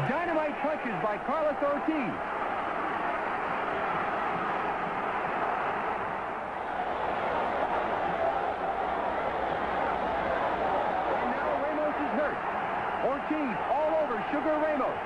Dynamite punches by Carlos Ortiz. And now Ramos is hurt. Ortiz all over Sugar Ramos.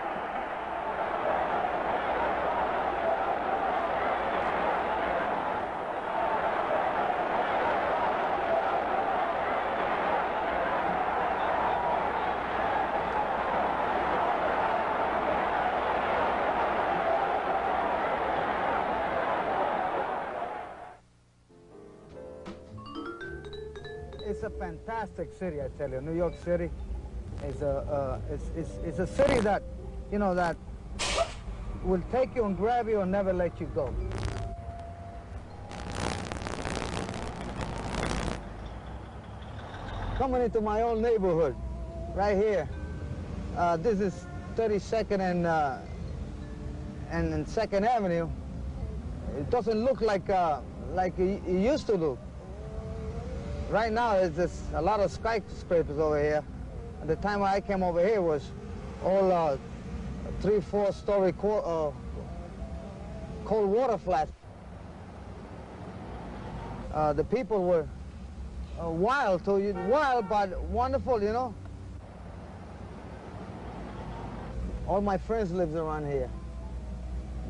It's a fantastic city, I tell you. New York City is it's a city that, you know, that will take you and grab you and never let you go. Coming into my own neighborhood, right here. This is 32nd and 2nd Avenue. It doesn't look like it used to look. Right now, there's just a lot of skyscrapers over here. At the time I came over here, was all 3-4 story cold water flats. The people were wild but wonderful, you know. All my friends live around here.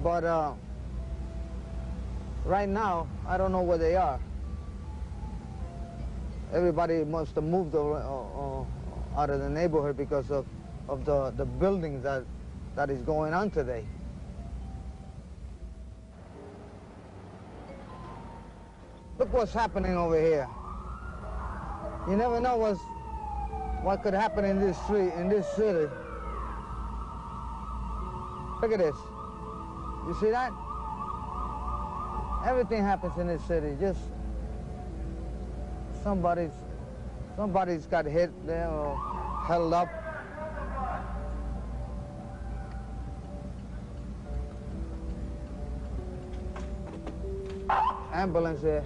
But right now, I don't know where they are. Everybody must have moved out of the neighborhood because of the building that is going on today. Look what's happening over here. You never know what could happen in this street, in this city. Look at this. You see that? Everything happens in this city. Just somebody's got hit there or held up. Ambulance here.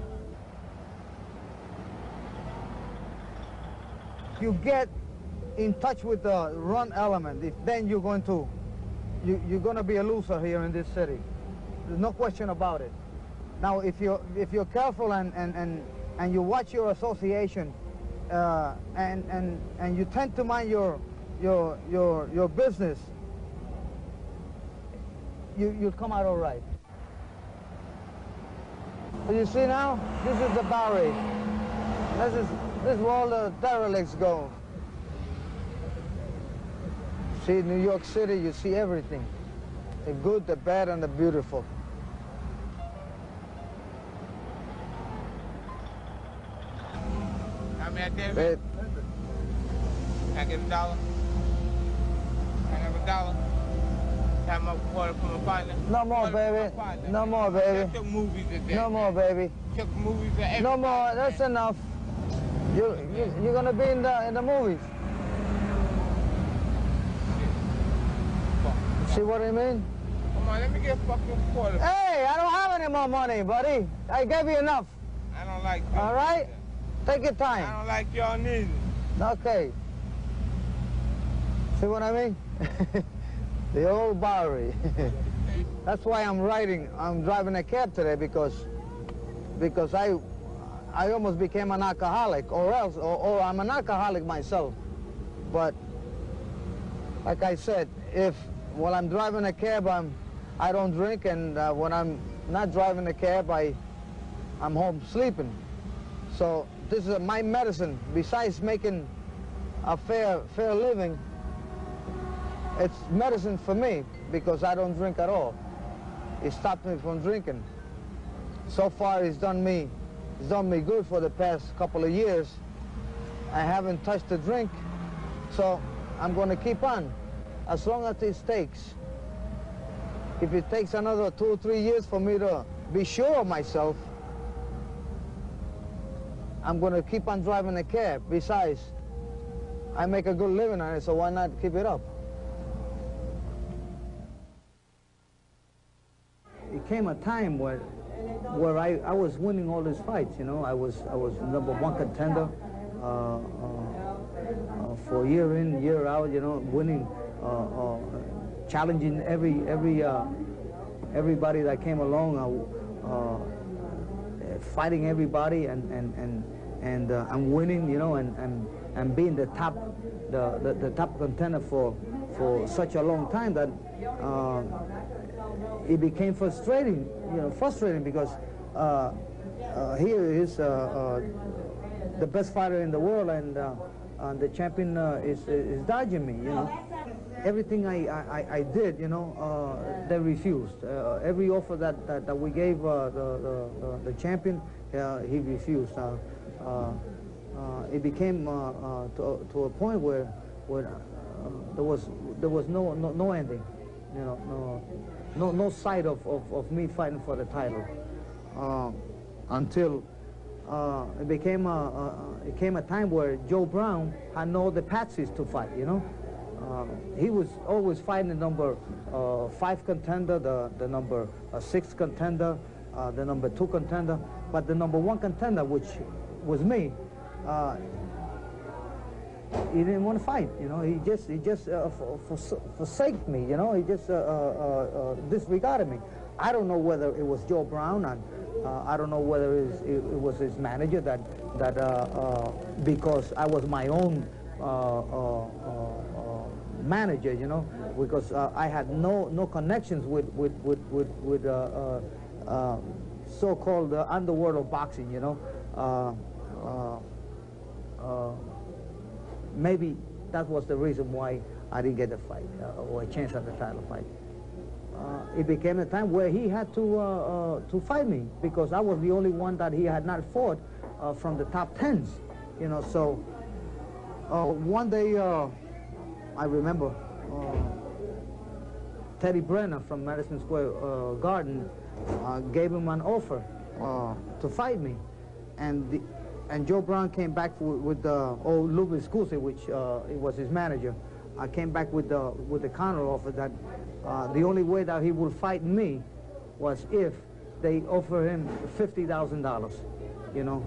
You get in touch with the run element, then you're going to be a loser here in this city. There's no question about it. Now, if you're careful and you watch your association, and you tend to mind your business, you'll come out all right. So you see now, this is the Bowery. This is where all the derelicts go. See New York City, you see everything. The good, the bad, and the beautiful. Babe. Can I get $1? Can I have $1? Have my quarter from my partner? No more, baby. No more, baby. Check the movies today. No more, baby. Check the movies today. No more. That's enough. You're gonna be in the movies. See what I mean? Come on, let me get a fucking quarter. Hey, I don't have any more money, buddy. I gave you enough. I don't like you. All right? Take your time. I don't like y'all neither. Okay. See what I mean? The old Bowery. That's why I'm driving a cab today because I almost became an alcoholic, or I'm an alcoholic myself. But like I said, while I'm driving a cab, I don't drink, and when I'm not driving a cab, I'm home sleeping. So this is my medicine. Besides making a fair living, it's medicine for me because I don't drink at all. It stopped me from drinking. So far, it's done me good for the past couple of years. I haven't touched a drink, so I'm going to keep on as long as it takes. If it takes another 2 or 3 years for me to be sure of myself, I'm going to keep on driving a cab. Besides, I make a good living on it, so why not keep it up? It came a time where I was winning all these fights, you know. I was #1 contender for year in, year out, you know, winning challenging everybody that came along, fighting everybody and winning, you know, and being the top contender for such a long time that it became frustrating, because here is the best fighter in the world, and the champion is dodging me, you know. Everything I did, you know, they refused. Every offer that we gave the champion, he refused. It became to a point where there was no ending, you know, no sight of me fighting for the title, until it came a time where Joe Brown had no other patsies to fight, you know. He was always fighting the number 5 contender, the number 6 contender, the number 2 contender, but the number 1 contender, which was me, he didn't want to fight, you know. He just forsaked me, you know. He just disregarded me. I don't know whether it was Joe Brown, and I don't know whether it was his manager that because I was my own manager, you know, because I had no connections with so-called underworld of boxing, you know. Maybe that was the reason why I didn't get a fight or a chance at the title fight. It became a time where he had to fight me, because I was the only one that he had not fought from the top 10s, you know. So one day, I remember Teddy Brenner from Madison Square Garden gave him an offer to fight me, and Joe Brown came back with old Louis Scusi, which it was his manager. I came back with the counter offer that the only way that he would fight me was if they offer him $50,000. You know,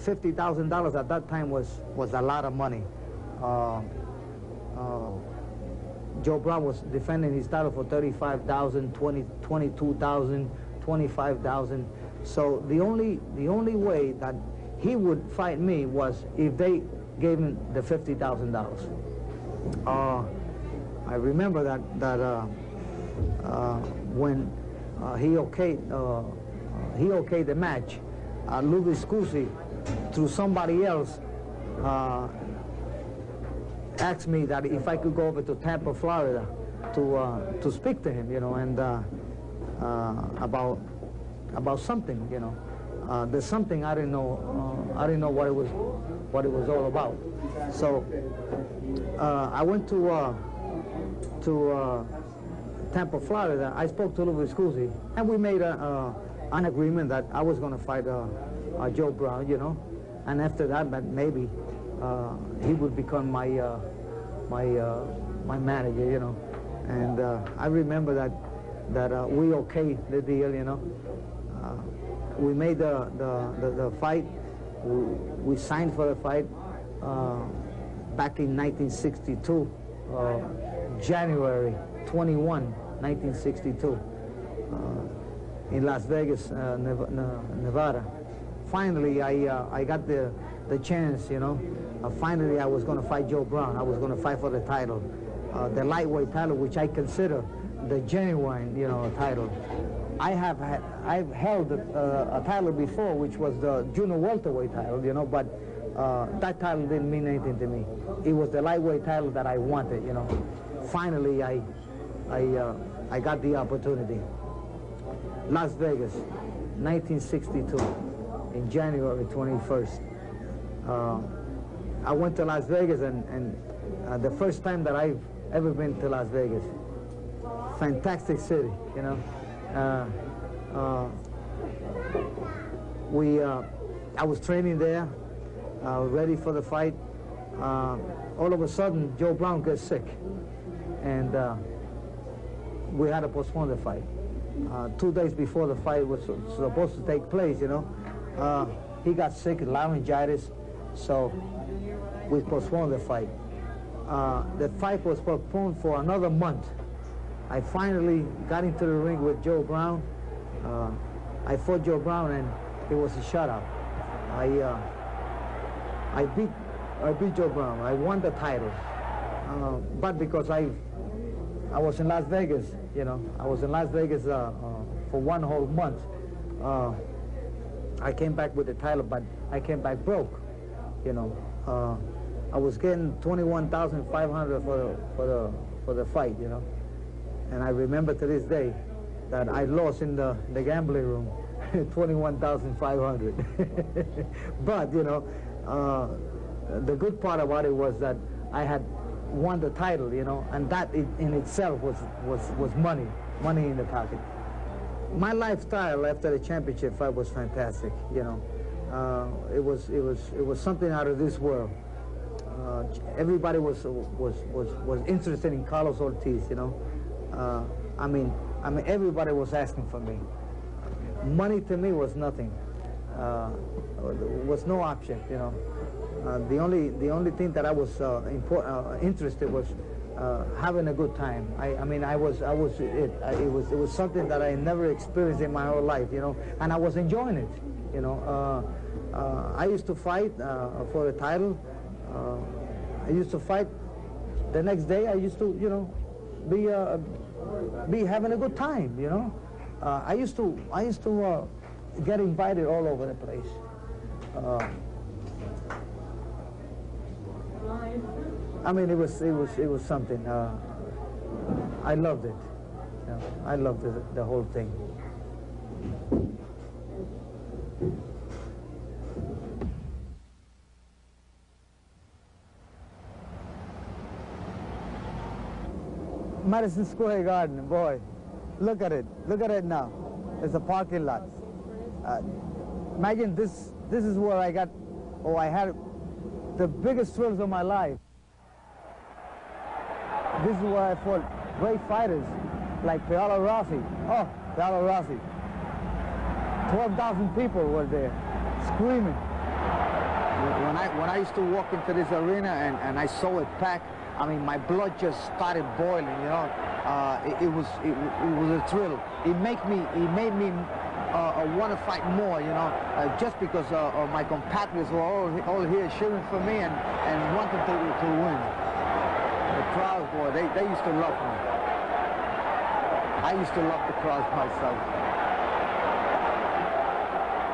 $50,000 at that time was a lot of money. Joe Brown was defending his title for $35,000, $22,000, $25,000. So the only way that he would fight me was if they gave him the $50,000. I remember that when he okayed the match, Louis Scusi, through somebody else, asked me that if I could go over to Tampa, Florida, to speak to him, you know, and about something, you know. There's something I didn't know. I didn't know what it was all about. So I went to Tampa, Florida. I spoke to Louis Scusi, and we made an agreement that I was going to fight Joe Brown, you know, and after that maybe he would become my manager, you know. And I remember that we okayed the deal, you know. We made the fight. We signed for the fight back in 1962, January 21, 1962, in Las Vegas, Nevada. Finally, I got the chance, you know. Finally, I was going to fight Joe Brown. I was going to fight for the title, the lightweight title, which I consider the genuine, you know, title. I've held a title before, which was the junior welterweight title, you know, but that title didn't mean anything to me. It was the lightweight title that I wanted, you know. Finally, I got the opportunity. Las Vegas, 1962, in January 21st. I went to Las Vegas, and the first time that I've ever been to Las Vegas. Fantastic city, you know. I was training there, ready for the fight. All of a sudden, Joe Brown gets sick, and we had to postpone the fight. 2 days before the fight was supposed to take place, you know, he got sick, laryngitis, so we postponed the fight. The fight was postponed for another month, I finally got into the ring with Joe Brown. I fought Joe Brown, and it was a shutout. I beat Joe Brown. I won the title, but because I was in Las Vegas, you know, I was in Las Vegas for 1 whole month. I came back with the title, but I came back broke, you know. I was getting $21,500 for the fight, you know. And I remember to this day that I lost in the gambling room, $21,500. But, you know, the good part about it was that I had won the title, you know, and that in itself was money in the pocket. My lifestyle after the championship fight was fantastic, you know. It was something out of this world. Everybody was interested in Carlos Ortiz, you know. I mean, everybody was asking for me. Money to me was nothing. Was no option, you know. The only thing that I was interested was having a good time. It was something that I never experienced in my whole life, you know, and I was enjoying it, you know. I used to fight for the title. I used to fight. The next day, I used to, you know, be having a good time, you know. I used to get invited all over the place. I mean, it was something. I loved it. You know, I loved the whole thing. Madison Square Garden, boy, look at it. Look at it now. It's a parking lot. Imagine this is where I had the biggest thrills of my life. This is where I fought great fighters like Carlos Ortiz. Oh, Carlos Ortiz. 12,000 people were there, screaming. When I used to walk into this arena and I saw it packed, I mean, my blood just started boiling, you know. It was a thrill. It made me want to fight more, you know, just because my compatriots were all here cheering for me and wanted to win. The crowd, boy, they used to love me. I used to love the crowd myself.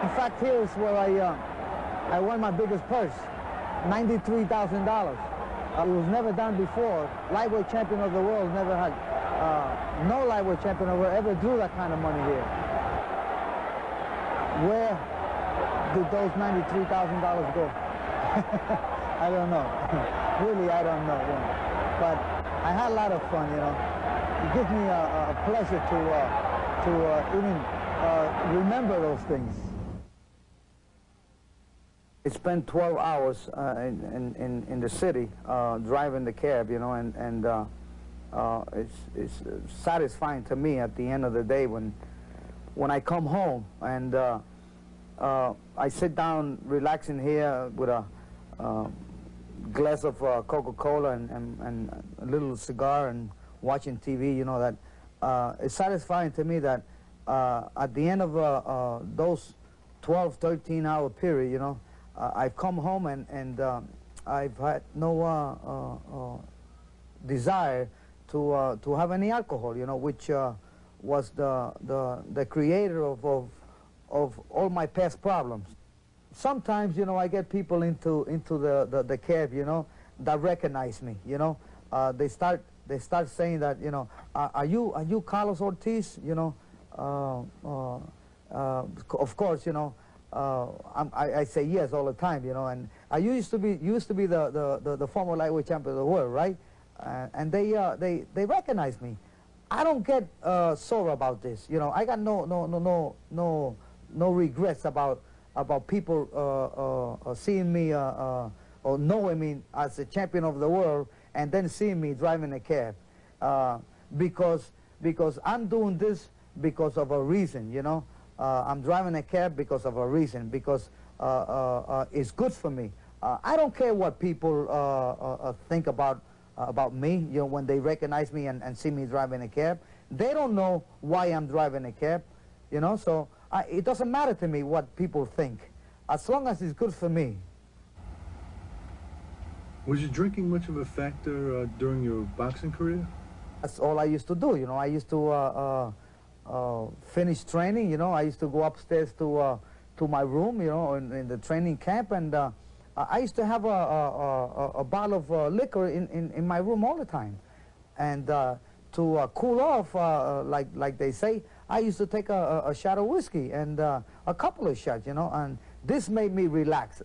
In fact, here is where I won my biggest purse, $93,000. It was never done before. Lightweight champion of the world never had, no lightweight champion of the world ever drew that kind of money here. Where did those $93,000 go? I don't know. Really, I don't know. You know. But I had a lot of fun, you know. It gives me a pleasure to even remember those things. I spent 12 hours in the city driving the cab, you know, and it's satisfying to me at the end of the day when I come home and I sit down relaxing here with a glass of Coca-Cola and a little cigar and watching TV, you know, that it's satisfying to me that at the end of those 12, 13-hour period, you know, I've come home and I've had no desire to have any alcohol, you know, which was the creator of all my past problems. Sometimes, you know, I get people into the cab, you know, that recognize me, you know. They start saying that, you know, are you Carlos Ortiz, you know? Of course, you know. I say yes all the time, you know, and you used to be the former lightweight champion of the world, right? And they recognize me. I don't get sore about this, you know. I got no regrets about people seeing me or knowing me as the champion of the world and then seeing me driving a cab, because I'm doing this because of a reason, you know. I'm driving a cab because of a reason, because it's good for me. I don't care what people think about about me, you know, when they recognize me and see me driving a cab. They don't know why I'm driving a cab, you know, so it doesn't matter to me what people think, as long as it's good for me. Was your drinking much of a factor during your boxing career? That's all I used to do, you know. I used to finish training, you know. I used to go upstairs to my room, you know, in the training camp, and I used to have a bottle of liquor in my room all the time. And to cool off, like they say, I used to take a shot of whiskey and a couple of shots, you know, and this made me relax.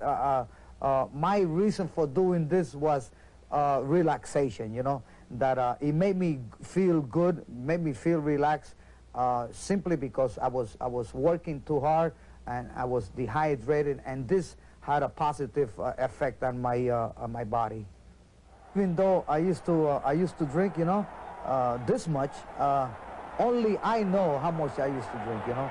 My reason for doing this was relaxation, you know, that it made me feel good, made me feel relaxed, simply because I was working too hard and I was dehydrated, and this had a positive effect on my body. Even though I used to drink, you know, this much, only I know how much I used to drink, you know.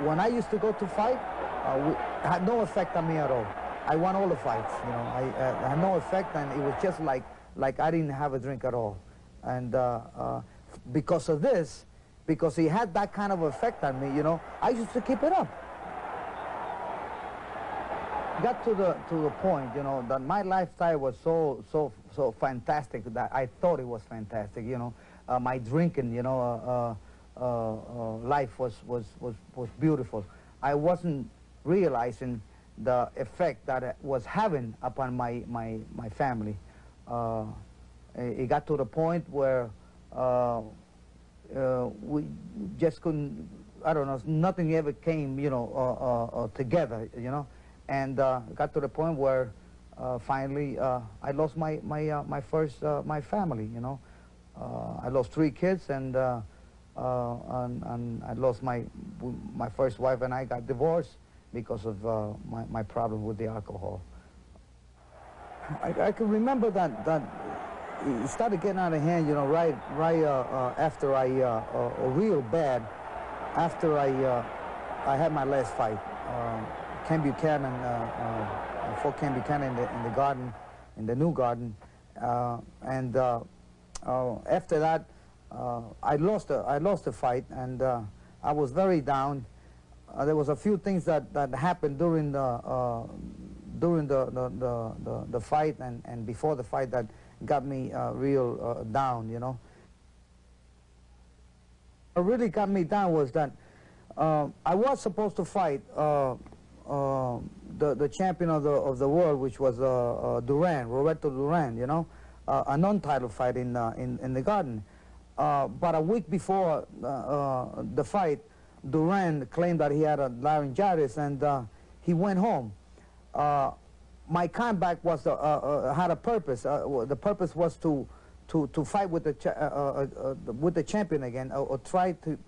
When I used to go to fight, it had no effect on me at all. I won all the fights, you know. I had no effect, and it was just like I didn't have a drink at all. And because of this, because he had that kind of effect on me, you know, I used to keep it up. Got to the point, you know, that my lifestyle was so fantastic that I thought it was fantastic, you know. My drinking, you know, life was beautiful. I wasn't realizing the effect that it was having upon my family. It got to the point where we just couldn't, I don't know, nothing ever came, you know, together, you know. And got to the point where finally I lost my family, you know. I lost 3 kids, and I lost my first wife, and I got divorced because of my problem with the alcohol. I can remember that it started getting out of hand, you know, right after real bad, after I had my last fight. Ken Buchanan, Fort Ken Buchanan in the garden, in the new garden, and after that, I lost the fight, and I was very down. There was a few things that happened during the fight and before the fight that got me real down, you know. What really got me down was that I was supposed to fight the champion of the world, which was Roberto Duran, you know, a non-title fight in the garden. But a week before the fight, Duran claimed that he had a laryngitis, and he went home. My comeback was had a purpose. The purpose was to fight with the champion again, or try to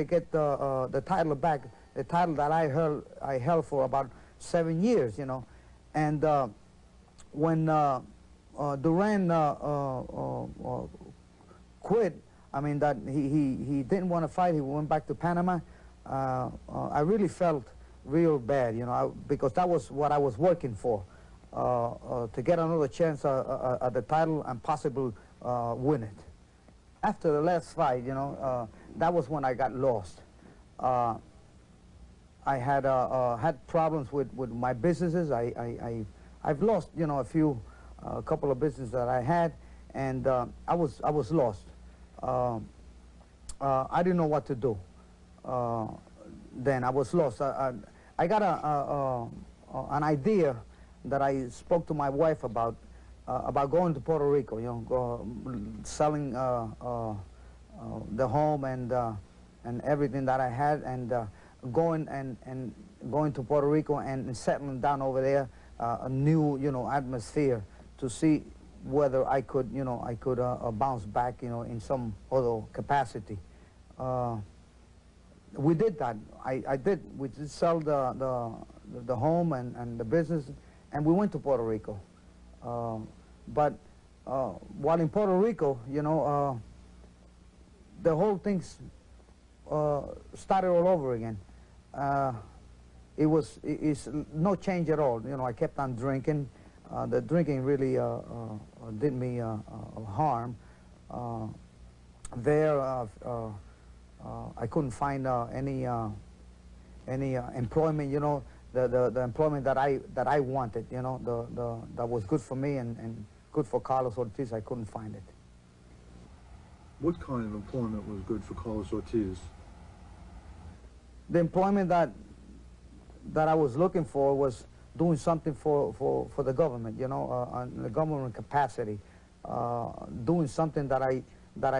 get the title back, the title that I held for about 7 years, you know. And when Duran quit, I mean, that he didn't want to fight, he went back to Panama, I really felt real bad, you know, because that was what I was working for, to get another chance at the title and possibly win it. After the last fight, you know, that was when I got lost. I had problems with my businesses. I've lost, you know, a couple of businesses that I had, and I was lost. I didn't know what to do. Then I was lost. I got an idea that I spoke to my wife about going to Puerto Rico, you know, selling the home and everything that I had, and going to Puerto Rico and settling down over there, a new, you know, atmosphere, to see whether I could, you know, bounce back, you know, in some other capacity. We did that. We did sell the home and the business, and we went to Puerto Rico. But while in Puerto Rico, you know, the whole thing started all over again. It's no change at all. You know, I kept on drinking. The drinking really did me harm. There, I couldn't find any employment. You know, the employment that I wanted. You know, that was good for me and good for Carlos Ortiz. I couldn't find it. What kind of employment was good for Carlos Ortiz? The employment that I was looking for was doing something for the government, you know, in the government capacity, doing something that I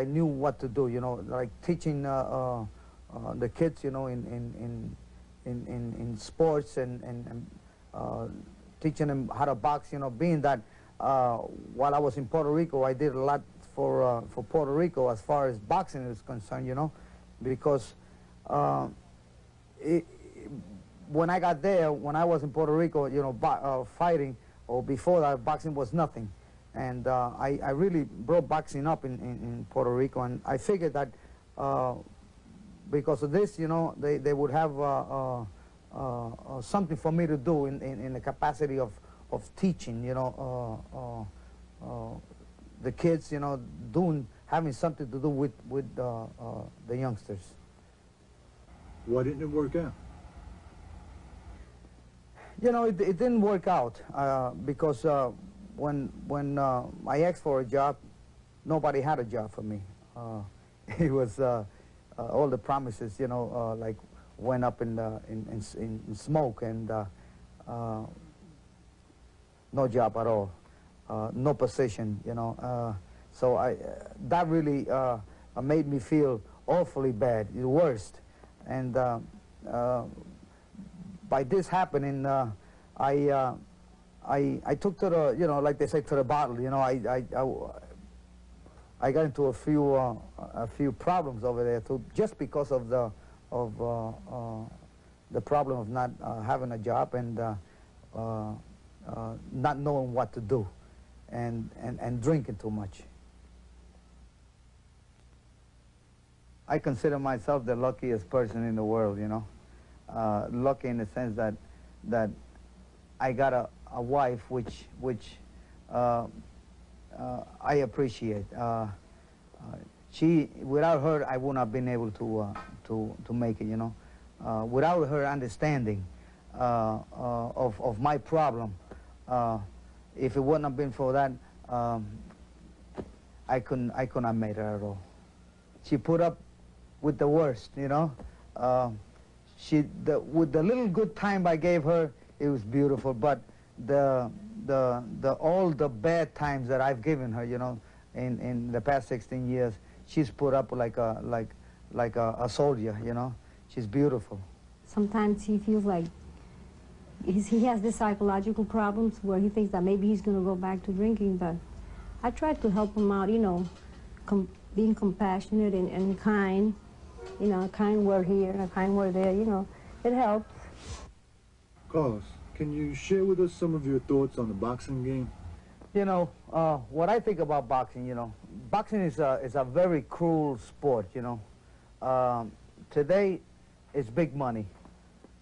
knew what to do, you know, like teaching the kids, you know, in sports and teaching them how to box, you know, being that while I was in Puerto Rico, I did a lot for Puerto Rico as far as boxing is concerned, you know, because when I got there, when I was in Puerto Rico, you know, fighting, or before that, boxing was nothing. And I really brought boxing up in Puerto Rico, and I figured that because of this, you know, they would have something for me to do in the capacity of teaching, you know, the kids, you know, having something to do with the youngsters. Why didn't it work out? You know, it didn't work out because when I asked for a job, nobody had a job for me. It was all the promises, you know, like went up in smoke, and no job at all, no position, you know. So that really made me feel awfully bad, the worst. And by this happening, I took to the, you know, like they say, to the bottle. You know, I got into a few problems over there too, just because of the problem of not having a job and not knowing what to do, and drinking too much. I consider myself the luckiest person in the world, you know. Lucky in the sense that I got a wife which I appreciate. Without her, I would not have been able to make it, you know. Without her understanding of my problem, if it wouldn't have been for that, I couldn't have made it at all. She put up with the worst, you know. With the little good time I gave her, it was beautiful. But all the bad times that I've given her, you know, in the past 16 years, she's put up like a soldier, you know. She's beautiful. Sometimes he feels like he has this psychological problems where he thinks that maybe he's going to go back to drinking. But I tried to help him out, you know, being compassionate and kind. You know, a kind word here and a kind word there, you know, it helps. Carlos, can you share with us some of your thoughts on the boxing game? You know, what I think about boxing, you know, boxing is a very cruel sport, you know. Today, it's big money,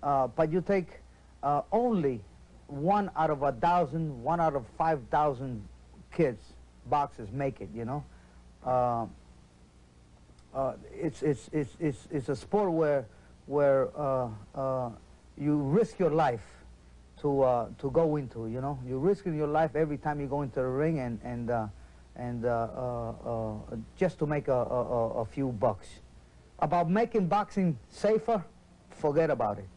but you take only 1 out of 1,000, 1 out of 5,000 kids, boxers make it, you know. It's a sport where you risk your life to go into. You know, you're risking your life every time you go into the ring, and just to make a few bucks. About making boxing safer, forget about it.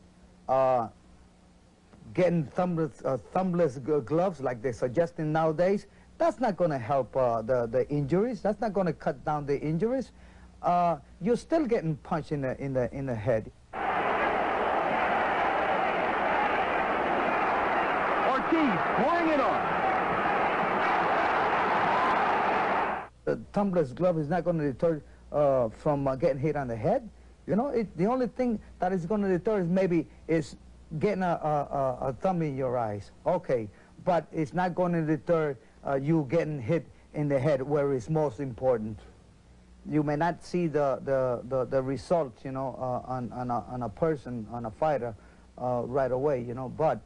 Getting thumbless gloves like they're suggesting nowadays, that's not going to help the injuries. That's not going to cut down the injuries. You're still getting punched in the head. Ortiz pouring it on. The tumbler's glove is not going to deter from getting hit on the head. You know, the only thing that is going to deter is getting a thumb in your eyes. Okay, but it's not going to deter you getting hit in the head, where it's most important. You may not see the results, you know, on a person, on a fighter, right away, you know, but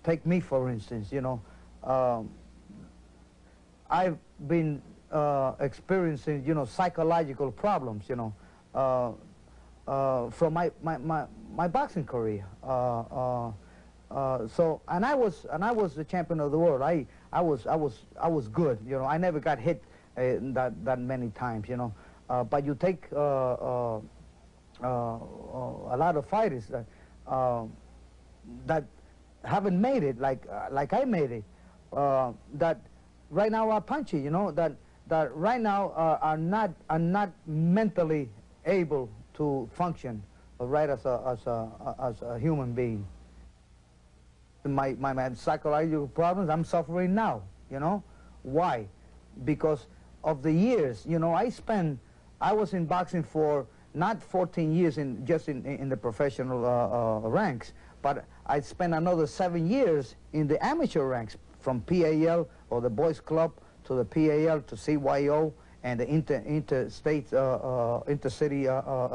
take me for instance, you know. I've been experiencing, you know, psychological problems, you know, from my boxing career. So, and I was the champion of the world. I was good, you know. I never got hit that many times, you know. But you take a lot of fighters that haven't made it like I made it. That right now are punchy, you know. That right now are not mentally able to function right as a human being. My psychological problems I'm suffering now, you know. Why? Because of the years, you know. I was in boxing for not 14 years just in the professional ranks, but I spent another 7 years in the amateur ranks, from PAL or the Boys Club to the PAL to CYO and the interstate, intercity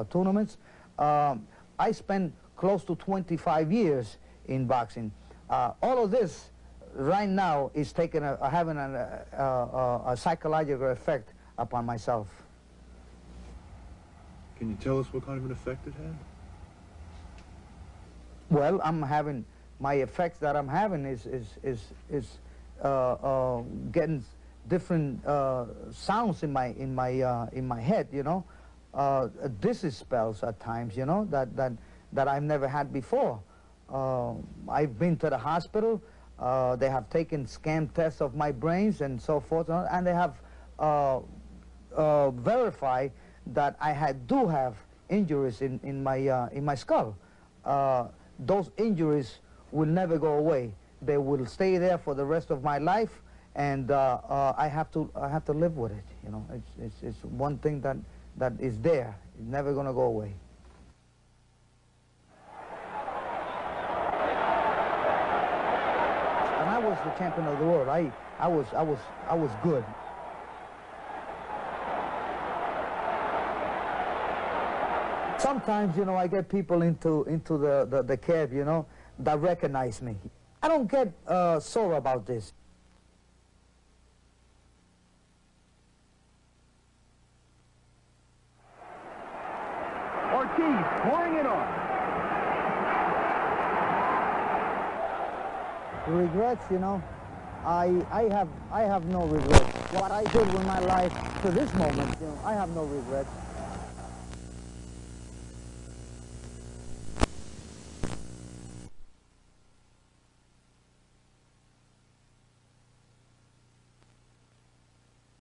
tournaments. I spent close to 25 years in boxing. All of this right now is having a psychological effect upon myself. Can you tell us what kind of an effect it had? Well, my effects that I'm having is getting different sounds in my head, you know. Dizzy spells at times, you know, that I've never had before. I've been to the hospital. They have taken scan tests of my brains and so forth, and they have verified that I do have injuries in my skull. Those injuries will never go away. They will stay there for the rest of my life, and I have to live with it. You know, it's one thing that is there. It's never going to go away. And I was the champion of the world. I was good. Sometimes, you know, I get people into the cab, you know, that recognize me. I don't get sore about this. Ortiz pouring it on. Regrets, you know, I have no regrets. What I did with my life to this moment, you know, I have no regrets.